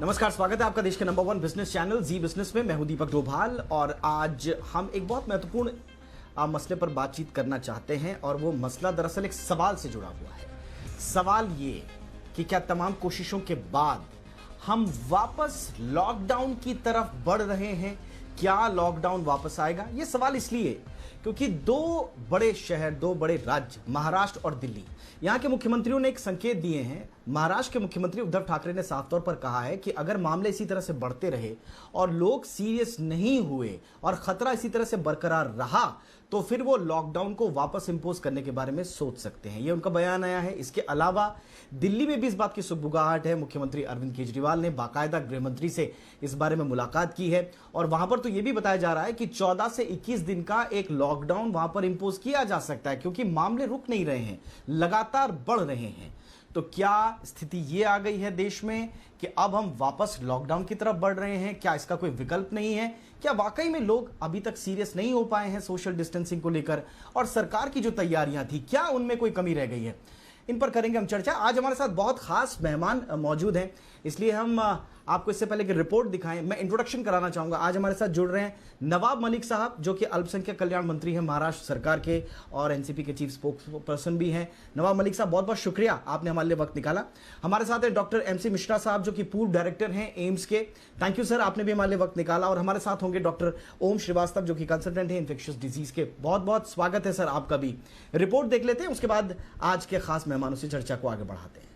नमस्कार, स्वागत है आपका देश के नंबर 1 बिजनेस चैनल जी बिजनेस में। मैं हूं दीपक डोभाल और आज हम एक बहुत महत्वपूर्ण मसले पर बातचीत करना चाहते हैं और वो मसला दरअसल एक सवाल से जुड़ा हुआ है। सवाल ये कि क्या तमाम कोशिशों के बाद हम वापस लॉकडाउन की तरफ बढ़ रहे हैं? क्या लॉकडाउन वापस आएगा? ये सवाल इसलिए क्योंकि दो बड़े शहर, दो बड़े राज्य, महाराष्ट्र और दिल्ली, यहां के मुख्यमंत्रियों ने एक संकेत दिए हैं। महाराष्ट्र के मुख्यमंत्री उद्धव ठाकरे ने साफ तौर पर कहा है कि अगर मामले इसी तरह से बढ़ते रहे और लोग सीरियस नहीं हुए और खतरा इसी तरह से बरकरार रहा तो फिर वो लॉकडाउन को वापस इंपोज करने के बारे में सोच सकते हैं। ये उनका बयान आया है। इसके अलावा दिल्ली में भी इस बात की सुगबुगाहट है। मुख्यमंत्री अरविंद केजरीवाल ने बाकायदा गृह मंत्री से इस बारे में मुलाकात की है और वहां पर तो यह भी बताया जा रहा है कि 14 से 21 दिन का एक लॉकडाउन वहां पर इंपोज किया जा सकता है क्योंकि मामले रुक नहीं रहे हैं, लगातार बढ़ रहे हैं। तो क्या स्थिति ये आ गई है देश में कि अब हम वापस लॉकडाउन की तरफ बढ़ रहे हैं? क्या इसका कोई विकल्प नहीं है? क्या वाकई में लोग अभी तक सीरियस नहीं हो पाए हैं सोशल डिस्टेंसिंग को लेकर? और सरकार की जो तैयारियां थी, क्या उनमें कोई कमी रह गई है? इन पर करेंगे हम चर्चा। आज हमारे साथ बहुत खास मेहमान मौजूद हैं, इसलिए हम आपको इससे पहले कि रिपोर्ट दिखाएं, मैं इंट्रोडक्शन कराना चाहूंगा। आज हमारे साथ जुड़ रहे हैं नवाब मलिक साहब, जो कि अल्पसंख्यक कल्याण मंत्री हैं महाराष्ट्र सरकार के और एनसीपी के चीफ स्पोक्स पर्सन भी हैं। नवाब मलिक साहब, बहुत बहुत शुक्रिया, आपने हमारे लिए वक्त निकाला। हमारे साथ है डॉक्टर MC मिश्रा साहब, जो कि पूर्व डायरेक्टर हैं एम्स के। थैंक यू सर, आपने भी हमारे लिए वक्त निकाला। और हमारे साथ होंगे डॉक्टर ओम श्रीवास्तव, जो कि कंसल्टेंट है इन्फेक्शियस डिजीज के। बहुत बहुत स्वागत है सर आपका भी। रिपोर्ट देख लेते हैं, उसके बाद आज के खास मेहमानों से चर्चा को आगे बढ़ाते हैं।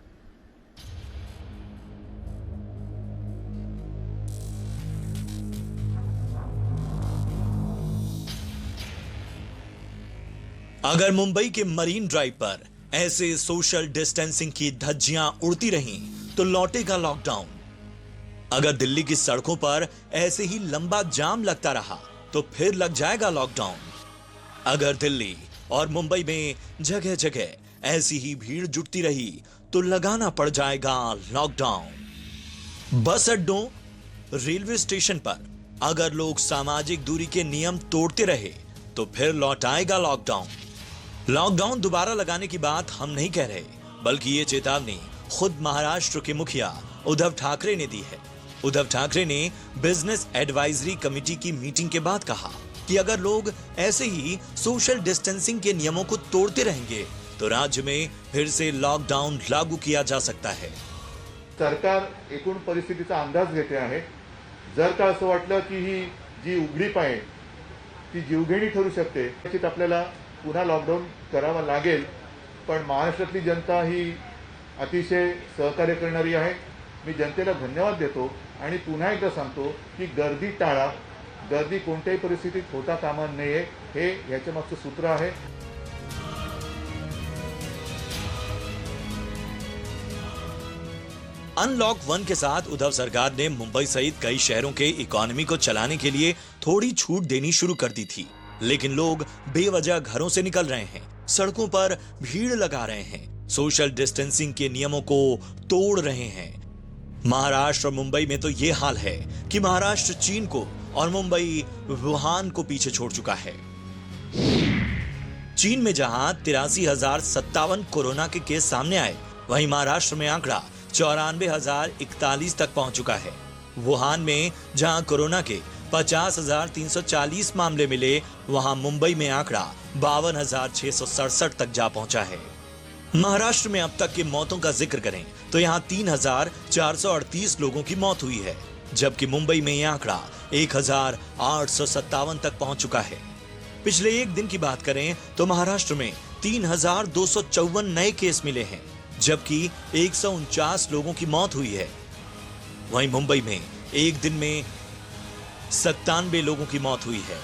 अगर मुंबई के मरीन ड्राइव पर ऐसे सोशल डिस्टेंसिंग की धज्जियां उड़ती रहीं तो लौटेगा लॉकडाउन। अगर दिल्ली की सड़कों पर ऐसे ही लंबा जाम लगता रहा तो फिर लग जाएगा लॉकडाउन। अगर दिल्ली और मुंबई में जगह जगह ऐसी ही भीड़ जुटती रही तो लगाना पड़ जाएगा लॉकडाउन। बस अड्डों, रेलवे स्टेशन पर अगर लोग सामाजिक दूरी के नियम तोड़ते रहे तो फिर लौट आएगा लॉकडाउन। लॉकडाउन दोबारा लगाने की बात हम नहीं कह रहे, बल्कि ये चेतावनी खुद महाराष्ट्र के मुखिया उद्धव ठाकरे ने दी है। उद्धव ठाकरे ने बिजनेस एडवाइजरी कमेटी की मीटिंग के बाद कहा कि अगर लोग ऐसे ही सोशल डिस्टेंसिंग के नियमों को तोड़ते रहेंगे तो राज्य में फिर से लॉकडाउन लागू किया जा सकता है। सरकार एकूण परिस्थितीचा अंदाज घेते आहे। जर का असं वाटलं की ही जी उघडीप आहे ती जीवघेणी ठरू शकते, निश्चित आपल्याला पुन्हा लॉकडाऊन करावा लागेल। पण महाराष्ट्रातली जनता ही अतिशय सहकार्य करणारी आहे। मी जनतेला धन्यवाद देतो आणि पुन्हा एकदा सांगतो की गर्दी टाळा। गर्दी कोणत्याही परिस्थितीत होता कामा नये, हे याच्या मागचं सूत्र आहे। अनलॉक 1 के साथ उद्धव सरकार ने मुंबई सहित कई शहरों के इकोनॉमी को चलाने के लिए थोड़ी छूट देनी शुरू कर दी थी, लेकिन लोग बेवजह घरों से निकल रहे हैं, सड़कों पर भीड़ लगा रहे हैं, सोशल डिस्टेंसिंग के नियमों को तोड़ रहे हैं। महाराष्ट्र और मुंबई में तो ये हाल है कि महाराष्ट्र चीन को और मुंबई वुहान को पीछे छोड़ चुका है। चीन में जहां 83,057 कोरोना के केस सामने आए, वहीं महाराष्ट्र में आंकड़ा 94,041 तक पहुंच चुका है। वुहान में जहां कोरोना के 50,340 मामले मिले, वहां मुंबई में आंकड़ा 52,667 तक जा पहुंचा है। महाराष्ट्र में अब तक की मौतों का जिक्र करें तो यहां 3,438 लोगों की मौत हुई है, जबकि मुंबई में यह आंकड़ा 1,857 तक पहुंच चुका है। पिछले एक दिन की बात करें तो महाराष्ट्र में 3,254 नए केस मिले हैं, जबकि 149 लोगों की मौत हुई है। वहीं मुंबई में एक दिन में 97 लोगों की मौत हुई है।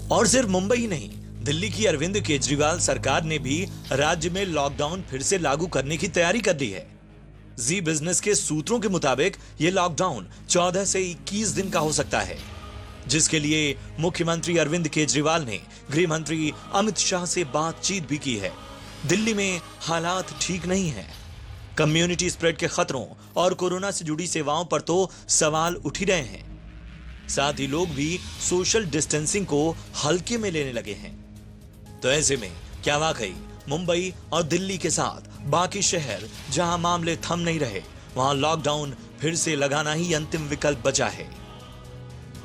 और सिर्फ मुंबई ही नहीं, दिल्ली की अरविंद केजरीवाल सरकार ने भी राज्य में लॉकडाउन फिर से लागू करने की तैयारी कर ली है। जी बिजनेस के सूत्रों के मुताबिक यह लॉकडाउन 14 से 21 दिन का हो सकता है, जिसके लिए मुख्यमंत्री अरविंद केजरीवाल ने गृह मंत्री अमित शाह से बातचीत भी की है। दिल्ली में हालात ठीक नहीं है। कम्युनिटी स्प्रेड के खतरों और कोरोना से जुड़ी सेवाओं पर तो सवाल उठ ही रहे हैं। साथ ही लोग भी सोशल डिस्टेंसिंग को हल्के में लेने लगे हैं। तो ऐसे में क्या वाकई मुंबई और दिल्ली के साथ बाकी शहर जहां मामले थम नहीं रहे, वहां लॉकडाउन फिर से लगाना ही अंतिम विकल्प बचा है।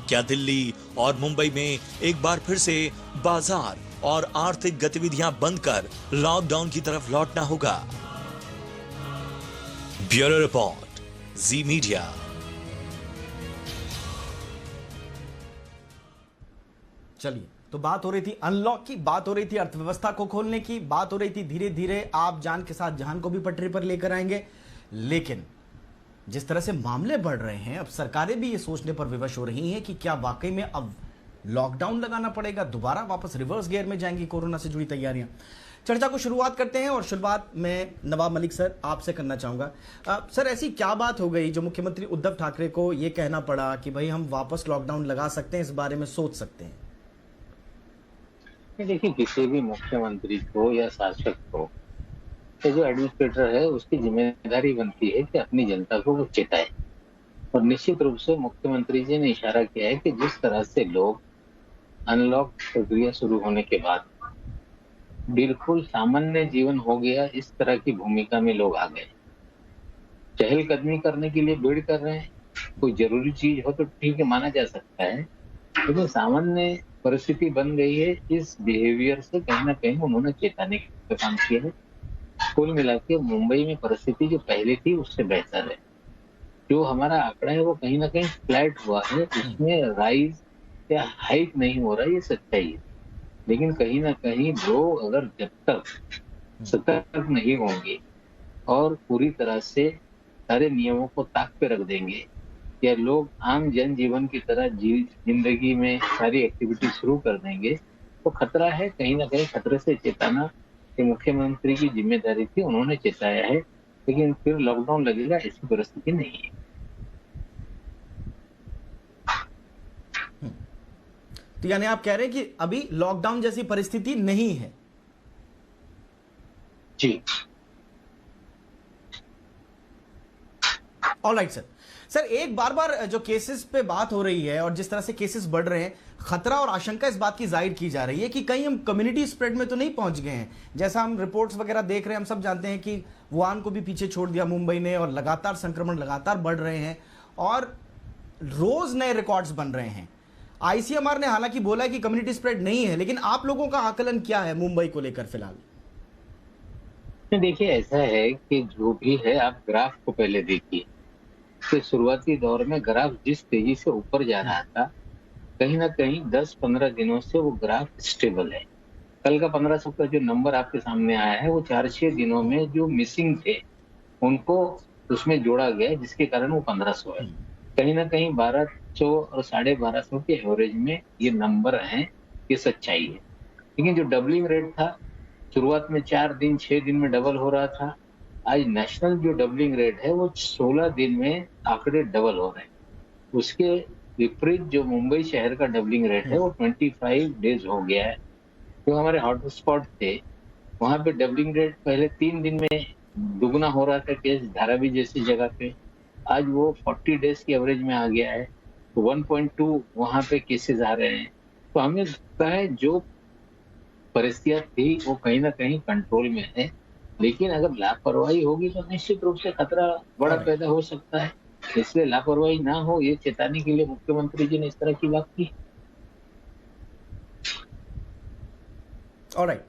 क्या दिल्ली और मुंबई में एक बार फिर से बाजार और आर्थिक गतिविधियां बंद कर लॉकडाउन की तरफ लौटना होगा? ब्यूरो रिपोर्ट, जी मीडिया। चलिए, तो बात हो रही थी अनलॉक की, बात हो रही थी अर्थव्यवस्था को खोलने की, बात हो रही थी धीरे धीरे आप जान के साथ जहान को भी पटरी पर लेकर आएंगे। लेकिन जिस तरह से मामले बढ़ रहे हैं, अब सरकारें भी ये सोचने पर विवश हो रही हैं कि क्या वाकई में अब लॉकडाउन लगाना पड़ेगा, दोबारा वापस रिवर्स गियर में जाएंगी कोरोना से जुड़ी तैयारियां। चर्चा को शुरुआत करते हैं और शुरुआत मैं नवाब मलिक सर आपसे करना चाहूंगा। सर, ऐसी क्या बात हो गई जो मुख्यमंत्री उद्धव ठाकरे को यह कहना पड़ा कि भाई हम वापस लॉकडाउन लगा सकते हैं, इस बारे में सोच सकते हैं? देखिए, किसी भी मुख्यमंत्री को या शासक को, तो जो एडमिनिस्ट्रेटर है उसकी जिम्मेदारी बनती है कि अपनी जनता को वो चेताए। और निश्चित रूप से मुख्यमंत्री जी ने इशारा किया है कि जिस तरह से लोग अनलॉक प्रक्रिया शुरू होने के बाद बिल्कुल सामान्य जीवन हो गया, इस तरह की भूमिका में लोग आ गए। चहलकदमी करने के लिए भीड़ कर रहे हैं, कोई जरूरी चीज हो तो ठीक है, माना जा सकता है, लेकिन सामान्य परिस्थिति बन गई है। इस बिहेवियर से कहीं ना कहीं उन्होंने चेताने का काम किया है। कुल मिला के मुंबई में परिस्थिति जो पहले थी उससे बेहतर है। जो हमारा आंकड़ा है वो कहीं ना कहीं फ्लैट हुआ है, उसमें राइज या हाइक नहीं हो रहा, ये सच्चाई है। लेकिन कहीं ना कहीं लोग अगर जब तक सतर्क नहीं होंगे और पूरी तरह से सारे नियमों को ताक पे रख देंगे, या लोग आम जनजीवन की तरह जिंदगी में सारी एक्टिविटी शुरू कर देंगे, तो खतरा है। कहीं ना कहीं खतरे से चेताना ये मुख्यमंत्री की जिम्मेदारी थी, उन्होंने चेताया है। लेकिन फिर लॉकडाउन लगेगा ऐसी परिस्थिति नहीं है। तो यानी आप कह रहे हैं कि अभी लॉकडाउन जैसी परिस्थिति नहीं है? जी, ऑलराइट सर। सर, एक बार बार जो केसेस पे बात हो रही है और जिस तरह से केसेस बढ़ रहे हैं, खतरा और आशंका इस बात की जाहिर की जा रही है कि कहीं हम कम्युनिटी स्प्रेड में तो नहीं पहुंच गए हैं। जैसा हम रिपोर्ट्स वगैरह देख रहे हैं, हम सब जानते हैं कि वुहान को भी पीछे छोड़ दिया मुंबई ने, और लगातार संक्रमण लगातार बढ़ रहे हैं और रोज नए रिकॉर्ड्स बन रहे हैं। आईसीएमआर ने हालांकि बोला है कि कम्युनिटी स्प्रेड नहीं है, लेकिन आप लोगों का आकलन क्या है मुंबई को लेकर फिलहाल? देखिए, ऐसा है कि जो भी है, आप ग्राफ को पहले देखिए। तो शुरुआती दौर में ग्राफ जिस तेजी से ऊपर जा रहा था, कहीं ना कहीं 10-15 दिनों से वो ग्राफ स्टेबल है। कल का 1500 का जो नंबर आपके सामने आया है, वो 4-6 दिनों में जो मिसिंग थे उनको उसमें जोड़ा गया, जिसके कारण वो 1500 है। कहीं ना कहीं 1200 और 1250 के एवरेज में ये नंबर हैं, ये सच्चाई है। लेकिन जो डबलिंग रेट था, शुरुआत में 4 दिन 6 दिन में डबल हो रहा था, आज नेशनल जो डबलिंग रेट है वो 16 दिन में आंकड़े डबल हो रहे हैं। उसके विपरीत जो मुंबई शहर का डबलिंग रेट है वो 25 डेज हो गया है। जो हमारे हॉटस्पॉट थे, वहां पे डबलिंग रेट पहले 3 दिन में दुगना हो रहा था केस, धारावी जैसी जगह पे, आज वो 40 डेज की एवरेज में आ गया है। तो 1.2 वहां पे केसेस आ रहे हैं। तो हमें लगता है जो परिस्थितियां थी वो कहीं ना कहीं कंट्रोल में है, लेकिन अगर लापरवाही होगी तो निश्चित रूप से खतरा बड़ा पैदा हो सकता है। इसलिए लापरवाही ना हो, ये चेताने के लिए मुख्यमंत्री जी ने इस तरह की बात की। ऑलराइट,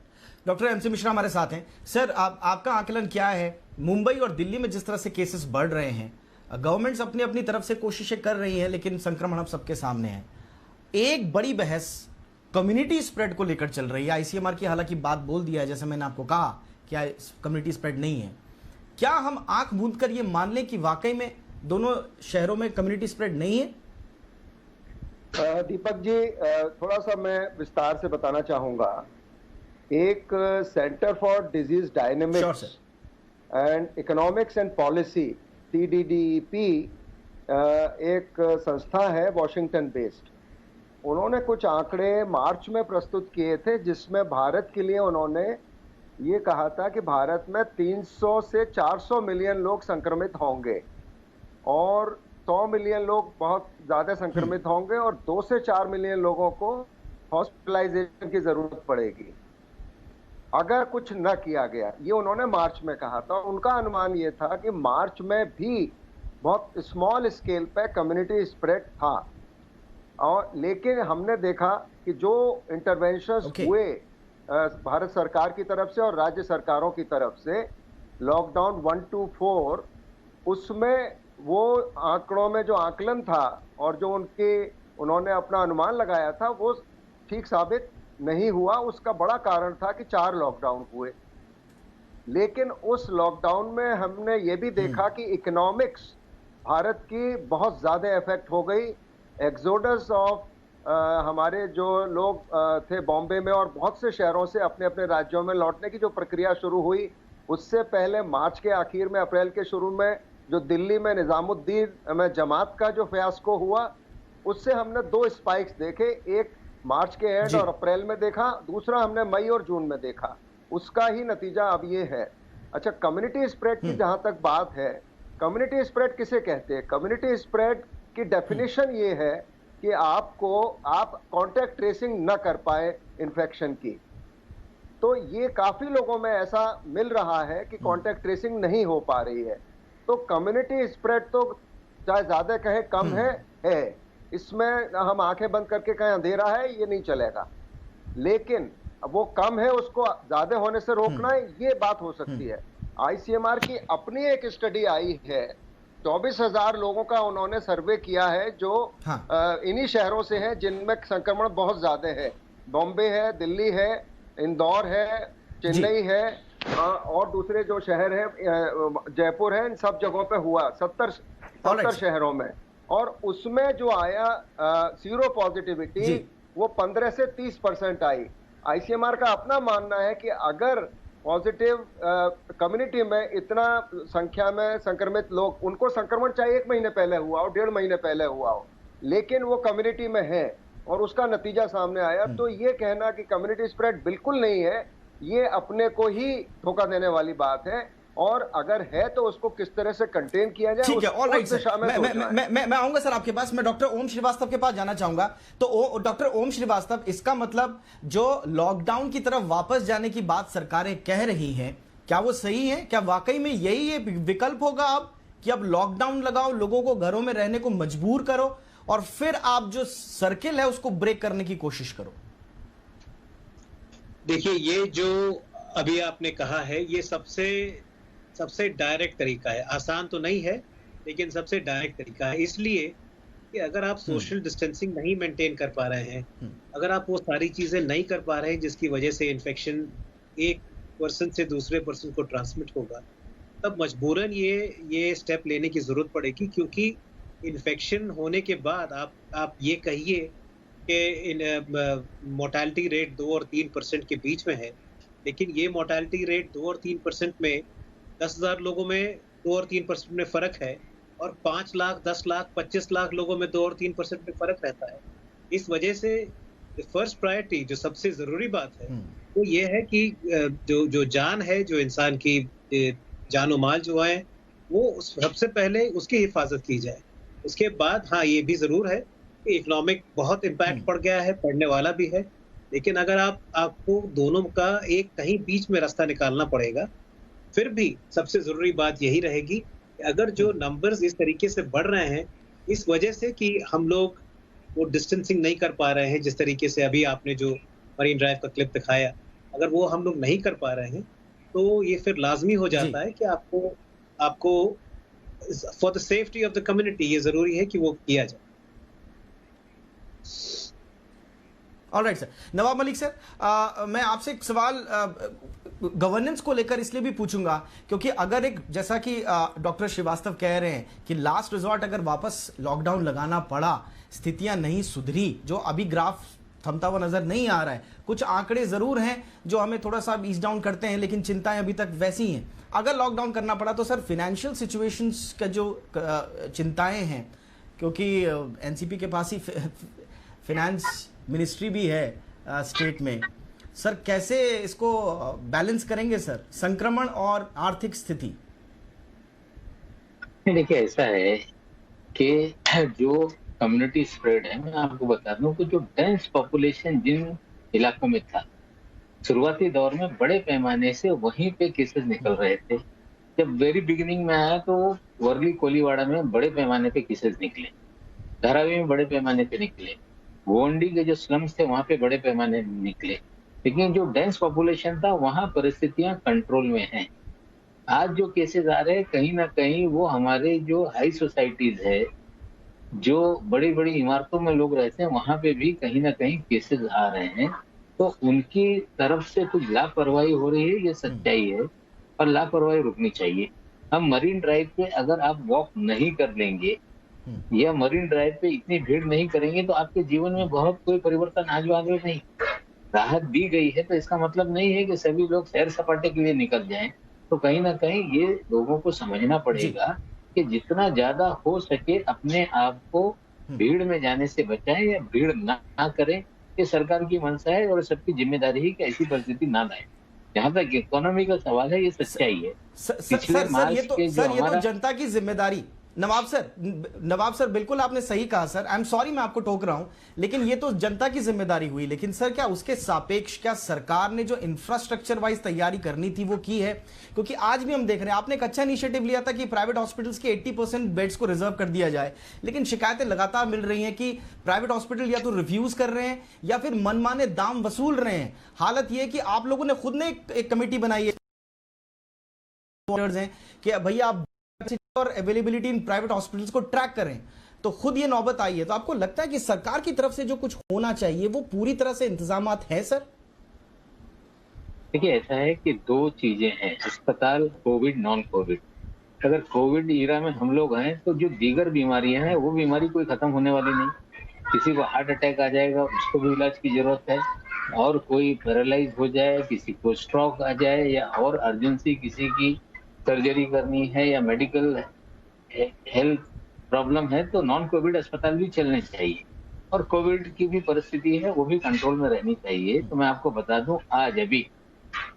डॉक्टर एमसी मिश्रा हमारे साथ हैं। सर, आपका आकलन क्या है? मुंबई और दिल्ली में जिस तरह से केसेस बढ़ रहे हैं, गवर्नमेंट्स अपनी अपनी तरफ से कोशिशें कर रही हैं, लेकिन संक्रमण अब सबके सामने है। एक बड़ी बहस कम्युनिटी स्प्रेड को लेकर चल रही है। आईसीएमआर की हालांकि बात बोल दिया है, जैसे मैंने आपको कहा, क्या कम्युनिटी स्प्रेड नहीं है। क्या हम आंख मूंद कर ये मान लें कि वाकई में दोनों शहरों में कम्युनिटी स्प्रेड नहीं है? दीपक जी, थोड़ा सा मैं विस्तार से बताना चाहूंगा। एक centre for disease dynamics and economics and policy, CDDEP, एक संस्था है वॉशिंगटन बेस्ड। उन्होंने कुछ आंकड़े मार्च में प्रस्तुत किए थे, जिसमें भारत के लिए उन्होंने ये कहा था कि भारत में 300 से 400 मिलियन लोग संक्रमित होंगे और 100 मिलियन लोग बहुत ज़्यादा संक्रमित होंगे और 2 से 4 मिलियन लोगों को हॉस्पिटलाइजेशन की ज़रूरत पड़ेगी। अगर कुछ न किया गया, ये उन्होंने मार्च में कहा था। उनका अनुमान ये था कि मार्च में भी बहुत स्मॉल स्केल पे कम्युनिटी स्प्रेड था, और लेकिन हमने देखा कि जो इंटरवेंशंस हुए भारत सरकार की तरफ से और राज्य सरकारों की तरफ से, लॉकडाउन 1 to 4, उसमें वो आंकड़ों में जो आकलन था और जो उन्होंने अपना अनुमान लगाया था वो ठीक साबित नहीं हुआ। उसका बड़ा कारण था कि 4 लॉकडाउन हुए। लेकिन उस लॉकडाउन में हमने ये भी देखा कि इकोनॉमिक्स भारत की बहुत ज़्यादा इफेक्ट हो गई। एक्सोडस ऑफ हमारे जो लोग थे बॉम्बे में और बहुत से शहरों से अपने अपने राज्यों में लौटने की जो प्रक्रिया शुरू हुई, उससे पहले मार्च के आखिर में, अप्रैल के शुरू में जो दिल्ली में निजामुद्दीन में जमात का जो फियास्को हुआ, उससे हमने 2 स्पाइक्स देखे। एक मार्च के एंड और अप्रैल में देखा, दूसरा हमने मई और जून में देखा। उसका ही नतीजा अब ये है। अच्छा, कम्युनिटी स्प्रेड की जहां तक बात है, कम्युनिटी स्प्रेड किसे कहते हैं? कम्युनिटी स्प्रेड की डेफिनेशन ये है कि आप कांटेक्ट ट्रेसिंग न कर पाए इन्फेक्शन की। तो ये काफी लोगों में ऐसा मिल रहा है कि कांटेक्ट ट्रेसिंग नहीं हो पा रही है। तो कम्युनिटी स्प्रेड तो चाहे ज्यादा कहे कम है। इसमें हम आंखें बंद करके कहें अंधेरा है, ये नहीं चलेगा। लेकिन वो कम है, उसको ज्यादा होने से रोकना है, ये बात हो सकती है। आईसीएमआर की अपनी एक स्टडी आई है, 24,000 लोगों का उन्होंने सर्वे किया है जो इन्हीं शहरों से हैं जिनमें संक्रमण बहुत ज्यादा है। बॉम्बे है, दिल्ली है, इंदौर है, चेन्नई है, और दूसरे जो शहर है जयपुर है, इन सब जगहों पे हुआ 70 शहरों में। और उसमें जो आया सीरो पॉजिटिविटी वो 15 से 30% आई। आईसीएमआर का अपना मानना है कि अगर पॉजिटिव कम्युनिटी में इतना संख्या में संक्रमित लोग, उनको संक्रमण चाहे 1 महीने पहले हुआ हो, 1.5 महीने पहले हुआ हो, लेकिन वो कम्युनिटी में है और उसका नतीजा सामने आया, तो ये कहना कि कम्युनिटी स्प्रेड बिल्कुल नहीं है, ये अपने को ही धोखा देने वाली बात है। और अगर है तो उसको किस तरह से कंटेन किया जाए, ठीक है। ऑलराइट सर, मैं आऊंगा सर आपके पास। मैं डॉक्टर ओम श्रीवास्तव के पास जाना चाहूंगा। तो डॉक्टर ओम श्रीवास्तव, इसका मतलब जो लॉकडाउन की तरफ वापस जाने की बात सरकारें कह रही हैं, क्या वो सही है? क्या वाकई में यही विकल्प होगा अब कि अब लॉकडाउन लगाओ, लोगों को घरों में रहने को मजबूर करो और फिर आप जो सर्किल है उसको ब्रेक करने की कोशिश करो? देखिए, ये जो अभी आपने कहा है, ये सबसे डायरेक्ट तरीका है। आसान तो नहीं है, लेकिन सबसे डायरेक्ट तरीका है। इसलिए कि अगर आप सोशल डिस्टेंसिंग नहीं मेंटेन कर पा रहे हैं, अगर आप वो सारी चीजें नहीं कर पा रहे हैं जिसकी वजह से इन्फेक्शन एक पर्सन से दूसरे पर्सन को ट्रांसमिट होगा, तब मजबूरन ये स्टेप लेने की जरूरत पड़ेगी। क्योंकि इन्फेक्शन होने के बाद आप ये कहिए कि मोर्टेलिटी रेट 2 और 3% के बीच में है, लेकिन ये मोर्टेलिटी रेट 2 और 3% में 10,000 लोगों में 2 और 3% में फर्क है, और 5 लाख, 10 लाख, 25 लाख लोगों में 2 और 3% में फर्क रहता है। इस वजह से फर्स्ट प्रायोरिटी, जो सबसे जरूरी बात है, वो ये है कि जो जान है, जो इंसान की जानो माल जो है, वो सबसे पहले उसकी हिफाजत की जाए। उसके बाद हाँ, ये भी जरूर है कि इकोनॉमिक बहुत इम्पैक्ट पड़ गया है, पड़ने वाला भी है, लेकिन अगर आपको दोनों का एक कहीं बीच में रास्ता निकालना पड़ेगा। फिर भी सबसे जरूरी बात यही रहेगी कि अगर जो नंबर्स इस तरीके से बढ़ रहे हैं, इस वजह से कि हम लोग वो डिस्टेंसिंग नहीं कर पा रहे हैं, जिस तरीके से अभी आपने जो मरीन ड्राइव का क्लिप दिखाया, अगर वो हम लोग नहीं कर पा रहे हैं, तो ये फिर लाजमी हो जाता है कि आपको for the safety of the community ये जरूरी है कि वो किया जाए। Alright sir. Nawab Malik sir, मैं आपसे एक सवाल गवर्नेंस को लेकर इसलिए भी पूछूंगा क्योंकि अगर एक, जैसा कि डॉक्टर श्रीवास्तव कह रहे हैं कि लास्ट रिजॉर्ट अगर वापस लॉकडाउन लगाना पड़ा, स्थितियां नहीं सुधरी, जो अभी ग्राफ थमता हुआ नजर नहीं आ रहा है, कुछ आंकड़े जरूर हैं जो हमें थोड़ा सा ईज डाउन करते हैं, लेकिन चिंताएं अभी तक वैसी हैं। अगर लॉकडाउन करना पड़ा तो सर फिनेंशियल सिचुएशंस का जो चिंताएं हैं, क्योंकि एनसीपी के पास ही फाइनेंस मिनिस्ट्री भी है स्टेट में, सर कैसे इसको बैलेंस करेंगे सर, संक्रमण और आर्थिक स्थिति? देखिए, ऐसा है कि जो कम्युनिटी स्प्रेड है, मैं आपको बता दूं कि जो डेंस पॉपुलेशन जिन इलाकों में था, शुरुआती दौर में बड़े पैमाने से वहीं पे केसेस निकल रहे थे। जब वेरी बिगिनिंग में आया तो वर्ली कोलीवाड़ा में बड़े पैमाने पे केसेस निकले, धारावी में बड़े पैमाने पे निकले, गोंडी के जो स्लम्स थे वहां पे बड़े पैमाने में निकले, लेकिन जो डेंस पॉपुलेशन था वहां परिस्थितियां कंट्रोल में हैं। आज जो केसेस आ रहे हैं कहीं ना कहीं वो हमारे जो हाई सोसाइटीज है, जो बड़ी बड़ी इमारतों में लोग रहते हैं, वहां पे भी कहीं ना कहीं केसेस आ रहे हैं। तो उनकी तरफ से कुछ लापरवाही हो रही है, ये सच्चाई है, और लापरवाही रुकनी चाहिए। हम मरीन ड्राइव पे अगर आप वॉक नहीं कर लेंगे या मरीन ड्राइव पे इतनी भीड़ नहीं करेंगे तो आपके जीवन में बहुत कोई परिवर्तन आज आगे नहीं। राहत दी गई है तो इसका मतलब नहीं है कि सभी लोग सैर सपाटे के लिए निकल जाएं। तो कहीं ना कहीं ये लोगों को समझना पड़ेगा कि जितना ज्यादा हो सके अपने आप को भीड़ में जाने से बचाएं या भीड़ ना करें। ये सरकार की मंशा है और सबकी जिम्मेदारी है कि ऐसी परिस्थिति ना लाए। जहाँ तक इकोनॉमी का सवाल है, ये सच्चाई है। सर ये तो जनता की जिम्मेदारी। नवाब सर बिल्कुल आपने सही कहा सर। आई एम सॉरी मैं आपको टोक रहा हूं, लेकिन ये तो जनता की जिम्मेदारी हुई। लेकिन सर क्या उसके सापेक्ष क्या सरकार ने जो इंफ्रास्ट्रक्चर वाइज तैयारी करनी थी वो की है? क्योंकि आज भी हम देख रहे हैं, आपने एक अच्छा इनिशिएटिव लिया था कि प्राइवेट हॉस्पिटल्स के 80% बेड्स को रिजर्व कर दिया जाए, लेकिन शिकायतें लगातार मिल रही हैं कि प्राइवेट हॉस्पिटल या तो रिफ्यूज कर रहे हैं या फिर मनमाने दाम वसूल रहे हैं। हालत यह है कि आप लोगों ने खुद ने एक कमेटी बनाई है कि भैया आप और अवेलेबिलिटी इन प्राइवेट हॉस्पिटल्स को ट्रैक करें, तो खुद ये नौबत आई है। तो आपको लगता है कि सरकार की तरफ से जो कुछ होना चाहिए वो पूरी तरह से इंतजामात है सर? देखिए, ऐसा है कि दो चीजें हैं, अस्पताल, कोविड, नॉन कोविड। अगर कोविड इरा में हम लोग हैं तो जो दीगर बीमारियां हैं वो बीमारी कोई खत्म होने वाली नहीं। किसी को हार्ट अटैक आ जाएगा, उसको भी इलाज की जरूरत है, और कोई पैरालाइज हो जाए, किसी को स्ट्रोक आ जाए, या और अर्जेंसी किसी की सर्जरी करनी है या मेडिकल हेल्थ प्रॉब्लम है, तो नॉन कोविड अस्पताल भी चलने चाहिए। और कोविड की भी परिस्थिति है वो भी कंट्रोल में रहनी चाहिए। तो मैं आपको बता दूं, आज अभी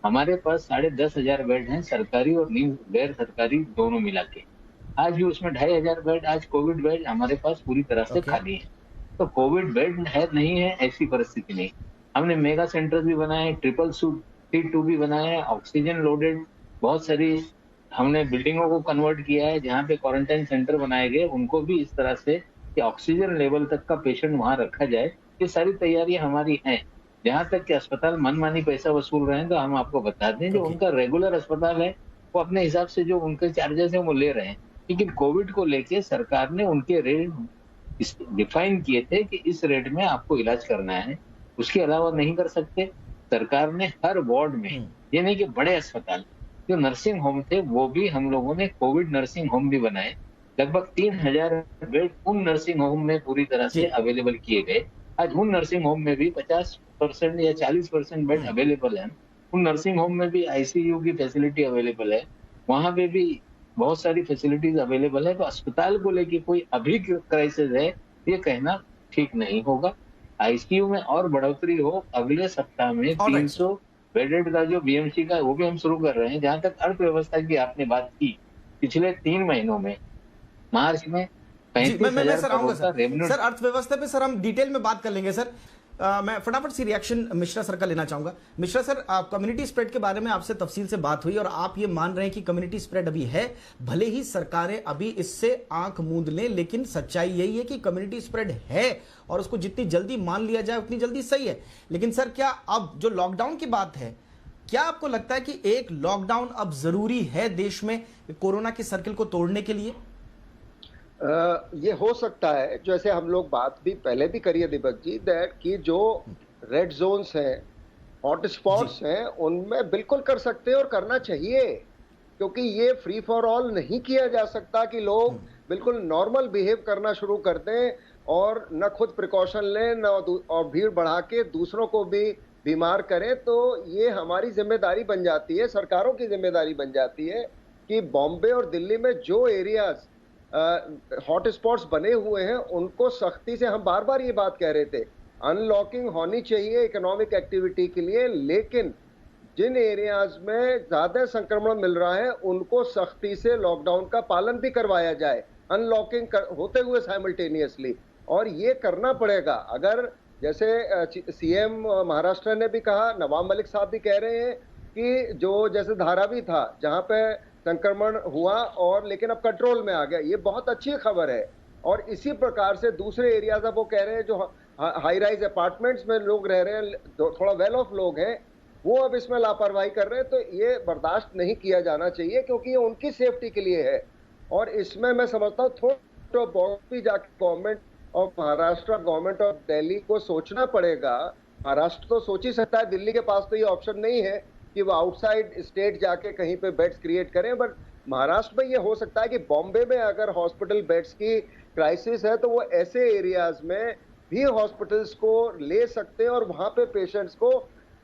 हमारे पास 10,500 बेड हैं, सरकारी और गैर सरकारी दोनों मिला के। आज भी उसमें 2,500 बेड आज कोविड बेड हमारे पास पूरी तरह से खाली है। तो कोविड बेड है नहीं है ऐसी परिस्थिति नहीं। हमने मेगा सेंटर भी बनाए, ट्रिपल सीट 2 भी बनाए, ऑक्सीजन लोडेड बहुत सारी हमने बिल्डिंगों को कन्वर्ट किया है, जहाँ पे क्वारंटाइन सेंटर बनाए गए, उनको भी इस तरह से कि ऑक्सीजन लेवल तक का पेशेंट वहां रखा जाए। ये सारी तैयारियां हमारी हैं। जहाँ तक कि अस्पताल मनमानी पैसा वसूल रहे हैं, तो हम आपको बता दें जो उनका रेगुलर अस्पताल है वो अपने हिसाब से जो उनके चार्जेस है वो ले रहे हैं। लेकिन कोविड को लेके सरकार ने उनके रेट डिफाइन किए थे कि इस रेट में आपको इलाज करना है, उसके अलावा नहीं कर सकते। सरकार ने हर वार्ड में, ये नहीं कि बड़े अस्पताल, जो नर्सिंग होम थे वो भी हम लोगों ने कोविड नर्सिंग होम भी बनाए। लगभग 3,000 बेड उन नर्सिंग होम में पूरी तरह से अवेलेबल किए गए। आज उन नर्सिंग होम में भी 50% या 40% बेड अवेलेबल है। उन नर्सिंग होम में भी आईसीयू की फैसिलिटी अवेलेबल है, वहां पे भी बहुत सारी फैसिलिटीज अवेलेबल है। तो अस्पताल को लेके कोई अभी क्राइसिस है ये कहना ठीक नहीं होगा। आईसीयू में और बढ़ोतरी हो, अगले सप्ताह में 300 बेडेड का जो बीएमसी का वो भी हम शुरू कर रहे हैं। जहां तक अर्थव्यवस्था की आपने बात की, पिछले 3 महीनों में मार्च में 35,000 करोड़ का रेवेन्यू। सर अर्थव्यवस्था पे सर हम डिटेल में बात कर लेंगे सर। मैं फटाफट सी रिएक्शन मिश्रा सर का लेना चाहूंगा। मिश्रा सर, कम्युनिटी स्प्रेड के बारे में आपसे तफसील से बात हुई और आप ये मान रहे हैं कि कम्युनिटी स्प्रेड अभी है, भले ही सरकारें अभी इससे आंख मूंद लें, लेकिन सच्चाई यही है कि कम्युनिटी स्प्रेड है और उसको जितनी जल्दी मान लिया जाए उतनी जल्दी सही है। लेकिन सर क्या अब जो लॉकडाउन की बात है, क्या आपको लगता है कि एक लॉकडाउन अब जरूरी है देश में कोरोना के सर्किल को तोड़ने के लिए? ये हो सकता है, जैसे हम लोग बात भी पहले भी करी है दीपक जी, दैट कि जो रेड जोन्स हैं, हॉट स्पॉट्स हैं, उनमें बिल्कुल कर सकते हैं और करना चाहिए, क्योंकि ये फ्री फॉर ऑल नहीं किया जा सकता कि लोग बिल्कुल नॉर्मल बिहेव करना शुरू कर दें और न खुद प्रिकॉशन लें न और भीड़ बढ़ा के दूसरों को भी बीमार करें। तो ये हमारी जिम्मेदारी बन जाती है, सरकारों की जिम्मेदारी बन जाती है कि बॉम्बे और दिल्ली में जो एरियाज हॉट स्पॉट्स बने हुए हैं उनको सख्ती से, हम बार बार ये बात कह रहे थे, अनलॉकिंग होनी चाहिए इकोनॉमिक एक्टिविटी के लिए, लेकिन जिन एरियाज में ज्यादा संक्रमण मिल रहा है उनको सख्ती से लॉकडाउन का पालन भी करवाया जाए, अनलॉकिंग होते हुए साइमल्टेनियसली। और ये करना पड़ेगा। अगर जैसे सीएम महाराष्ट्र ने भी कहा, नवाब मलिक साहब भी कह रहे हैं कि जो जैसे धारावी था जहां पे संक्रमण हुआ और लेकिन अब कंट्रोल में आ गया, ये बहुत अच्छी खबर है। और इसी प्रकार से दूसरे एरियाज अब वो कह रहे हैं जो हाई राइज अपार्टमेंट्स में लोग रह रहे हैं, थोड़ा वेल ऑफ लोग हैं, वो अब इसमें लापरवाही कर रहे हैं। तो ये बर्दाश्त नहीं किया जाना चाहिए क्योंकि ये उनकी सेफ्टी के लिए है। और इसमें मैं समझता हूँ थोड़ा बहुत भी जाके government of Maharashtra, government of Delhi को सोचना पड़ेगा। महाराष्ट्र तो सोच ही सकता है, दिल्ली के पास तो ये ऑप्शन नहीं है कि वो आउटसाइड स्टेट जाके कहीं पे बेड्स क्रिएट करें, बट महाराष्ट्र में ये हो सकता है कि बॉम्बे में अगर हॉस्पिटल बेड्स की क्राइसिस है तो वो ऐसे एरियाज में भी हॉस्पिटल्स को ले सकते हैं और वहां पे पेशेंट्स को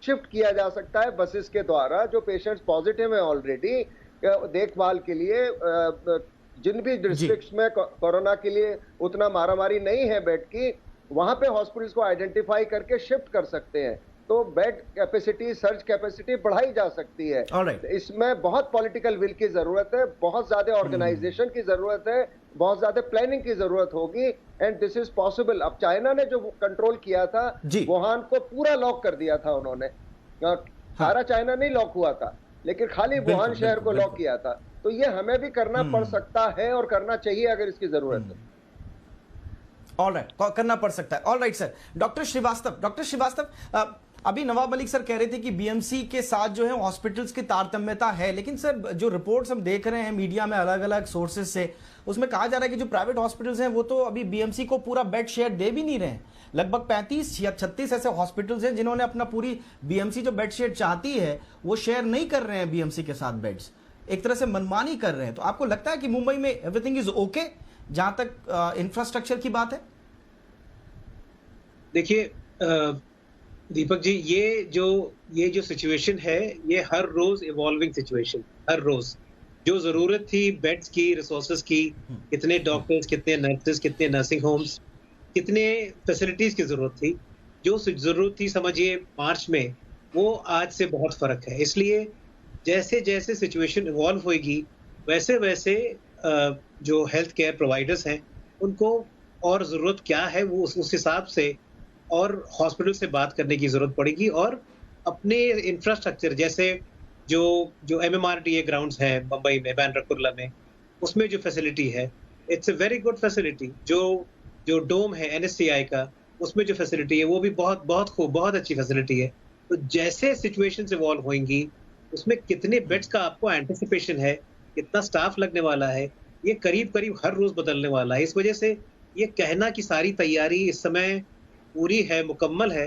शिफ्ट किया जा सकता है बसेस के द्वारा। जो पेशेंट्स पॉजिटिव हैं ऑलरेडी, देखभाल के लिए जिन भी डिस्ट्रिक्ट्स में कोरोना के लिए उतना मारामारी नहीं है बेड की, वहां पे हॉस्पिटल्स को आइडेंटिफाई करके शिफ्ट कर सकते हैं। तो बेड कैपेसिटी, सर्ज कैपेसिटी बढ़ाई जा सकती है। इसमें बहुत पॉलिटिकल विल की जरूरत है, बहुत ज्यादा ऑर्गेनाइजेशन की जरूरत है, बहुत ज्यादा प्लानिंग की जरूरत होगी, एंड दिस इज पॉसिबल। अब चाइना ने जो कंट्रोल किया था, वुहान को पूरा लॉक कर दिया था उन्होंने, सारा चाइना नहीं लॉक हुआ था, लेकिन खाली वुहान शहर को लॉक किया था। तो ये हमें भी करना पड़ सकता है और करना चाहिए अगर इसकी जरूरत है। ऑलराइट, करना पड़ सकता है। Alright sir. डॉक्टर श्रीवास्तव, अभी नवाब मलिक सर कह रहे थे कि बीएमसी के साथ जो है हॉस्पिटल्स की तारतम्यता है, लेकिन सर जो रिपोर्ट्स हम देख रहे हैं मीडिया में अलग अलग सोर्सेज से, उसमें कहा जा रहा है कि जो प्राइवेट हॉस्पिटल्स हैं वो तो अभी बीएमसी को पूरा बेड शेयर दे भी नहीं रहे हैं। लगभग 35 या 36 ऐसे हॉस्पिटल्स हैं जिन्होंने अपना पूरी बीएमसी जो बेड शेयर चाहती है वो शेयर नहीं कर रहे हैं बीएमसी के साथ बेड्स, एक तरह से मनमानी कर रहे हैं। तो आपको लगता है कि मुंबई में एवरीथिंग इज ओके जहां तक इंफ्रास्ट्रक्चर की बात है? देखिए दीपक जी, ये जो सिचुएशन है, ये हर रोज इवॉल्विंग सिचुएशन, हर रोज जो जरूरत थी बेड्स की, रिसोर्सेज की, कितने डॉक्टर्स, कितने नर्सेज, कितने नर्सिंग होम्स, कितने फैसिलिटीज की जरूरत थी, जो जरूरत थी समझिए मार्च में, वो आज से बहुत फर्क है। इसलिए जैसे जैसे सिचुएशन इवॉल्व होगी वैसे वैसे जो हेल्थ केयर प्रोवाइडर्स हैं उनको और ज़रूरत क्या है वो उस हिसाब से और हॉस्पिटल से बात करने की ज़रूरत पड़ेगी। और अपने इंफ्रास्ट्रक्चर जैसे जो MMRDA ग्राउंड्स हैं मुंबई में, बैंड्रा कुर्ला में, उसमें जो फैसिलिटी है it's a very good facility. जो डोम है NSCI का, उसमें जो फैसिलिटी है वो भी बहुत खूब, बहुत अच्छी फैसिलिटी है। तो जैसे सिचुएशन इवॉल्व होंगी उसमें कितने बेड्स का आपको एंटिसिपेशन है, कितना स्टाफ लगने वाला है, ये करीब करीब हर रोज बदलने वाला है। इस वजह से ये कहना कि सारी तैयारी इस समय पूरी है, मुकम्मल है,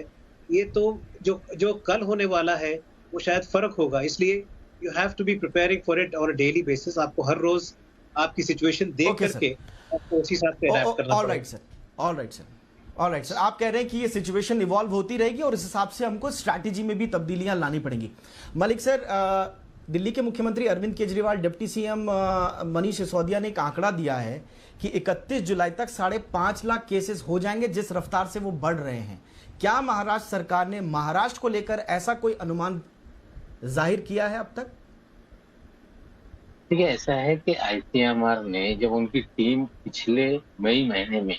ये तो जो कल होने वाला है वो शायद फर्क होगा। इसलिए you have to be preparing for it on a daily basis. आपको हर रोज आपकी सिचुएशन देख करके आपको उसी हिसाब से अडैप्ट करना पड़ेगा। ऑलराइट सर, आप कह रहे हैं कि ये सिचुएशन इवॉल्व होती रहेगी और इस हिसाब से हमको स्ट्रैटेजी में भी तब्दीलियां लानी पड़ेंगी। मलिक सर, दिल्ली के मुख्यमंत्री अरविंद केजरीवाल, डिप्टी सीएम मनीष सिसोदिया ने एक आंकड़ा दिया है कि 31 जुलाई तक 5.5 लाख केसेस हो जाएंगे जिस रफ्तार से वो बढ़ रहे हैं। क्या महाराष्ट्र सरकार ने महाराष्ट्र को लेकर ऐसा कोई अनुमान जाहिर किया है अब तक? देखिए, ऐसा है कि ICMR ने जब उनकी टीम पिछले मई महीने में,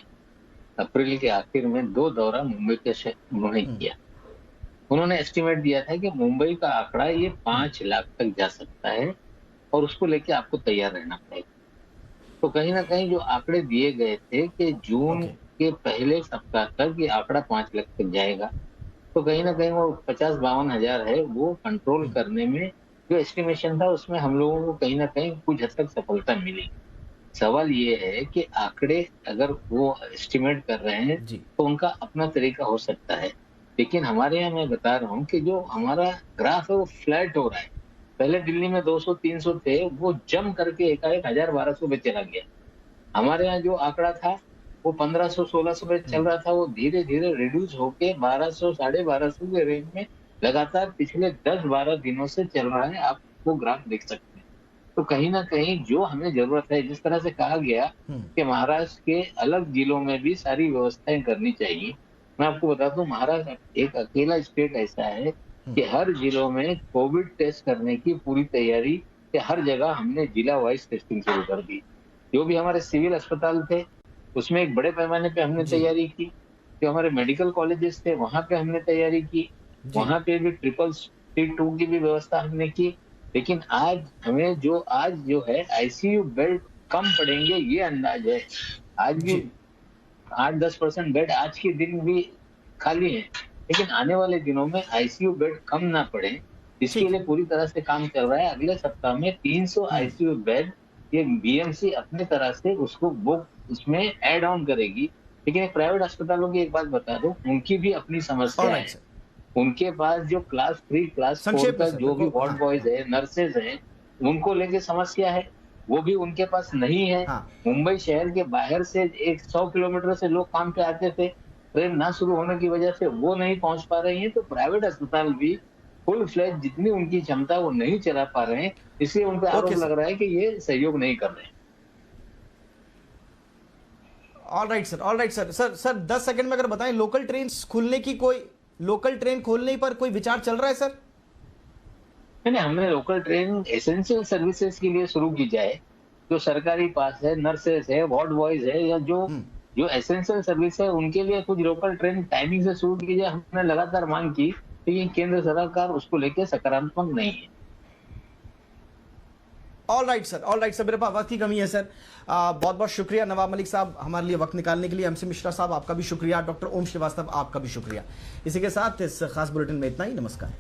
अप्रैल के आखिर में 2 दौरा मुंबई के उन्होंने किया, उन्होंने एस्टिमेट दिया था कि मुंबई का आंकड़ा ये 5 लाख तक जा सकता है और उसको लेके आपको तैयार रहना पड़ेगा। तो कहीं ना कहीं जो आंकड़े दिए गए थे कि जून के पहले सप्ताह तक ये आंकड़ा 5 लाख तक जाएगा, तो कहीं ना कहीं वो 50-52 हजार है वो कंट्रोल करने में जो एस्टिमेशन था उसमें हम लोगों को कहीं ना कहीं कुछ हद तक सफलता मिली। सवाल ये है कि आंकड़े अगर वो एस्टिमेट कर रहे हैं तो उनका अपना तरीका हो सकता है, लेकिन हमारे यहाँ मैं बता रहा हूँ कि जो हमारा ग्राफ है वो फ्लैट हो रहा है। पहले दिल्ली में 200-300 थे, वो जम करके एकाएक 1000-1200 पे चला गया। हमारे यहाँ जो आंकड़ा था वो 1500-1600 पे चल रहा था, वो धीरे धीरे रिड्यूस होके 1200-1250 के रेंज में लगातार पिछले 10-12 दिनों से चल रहा है। आप वो ग्राफ देख सकते हैं। तो कहीं ना कहीं जो हमें जरूरत है, जिस तरह से कहा गया कि महाराष्ट्र के अलग जिलों में भी सारी व्यवस्थाएं करनी चाहिए, मैं आपको बता दूं महाराष्ट्र एक अकेला स्टेट ऐसा है कि हर जिलों में कोविड टेस्ट करने की पूरी तैयारी कि हर जगह हमने जिला वाइज टेस्टिंग शुरू कर दी। जो भी हमारे सिविल अस्पताल थे उसमें एक बड़े पैमाने पे हमने तैयारी की। जो हमारे मेडिकल कॉलेजेस थे वहां पे हमने तैयारी की, वहां पे भी 2 की भी व्यवस्था हमने की। लेकिन आज जो है आईसीयू बेड कम पड़ेंगे ये अंदाज है। आज भी 8-10% बेड आज के दिन भी खाली है, लेकिन आने वाले दिनों में आईसीयू बेड कम ना पड़े इसके लिए पूरी तरह से काम चल रहा है। अगले सप्ताह में 300 आईसीयू बेड ये बीएमसी अपने तरह से उसको बुक इसमें ऐड ऑन करेगी। लेकिन प्राइवेट अस्पतालों की एक बात बता दूं, उनकी भी अपनी समस्या है। उनके पास जो क्लास 3 क्लास 4 का जो भी वार्ड बॉयज है, नर्सेज हैं, उनको लेके समस्या है, वो भी उनके पास नहीं है। मुंबई शहर के बाहर से 100 किलोमीटर से लोग काम पे आते थे, ट्रेन ना शुरू होने की वजह से वो नहीं पहुंच पा रही हैं। तो प्राइवेट अस्पताल भी फुल फ्लैश जितनी उनकी क्षमता वो नहीं चला पा रहे हैं, इसलिए उन पर आरोप लग रहा है कि ये सहयोग नहीं कर रहे हैं। All right sir. Sir 10 second में अगर बताएं, लोकल ट्रेन खोलने पर कोई विचार चल रहा है सर? नहीं, हमने लोकल ट्रेन एसेंशियल सर्विसेज के लिए शुरू की जाए। जो सरकारी पास है, नर्सेस है, वार्ड बॉयज है, या जो एसेंशियल सर्विस है उनके लिए कुछ लोकल ट्रेन टाइमिंग से शुरू की जाए। हमने लगातार मांग की, लेकिन केंद्र सरकार उसको लेकर सकारात्मक नहीं है। ऑल राइट सर, मेरे पास वक्त की कमी है सर। बहुत बहुत शुक्रिया नवाब मलिक साहब हमारे लिए वक्त निकालने के लिए। एमसी मिश्रा साहब आपका भी शुक्रिया, डॉक्टर ओम श्रीवास्तव आपका भी शुक्रिया। इसी के साथ इस खास बुलेटिन में इतना ही। नमस्कार।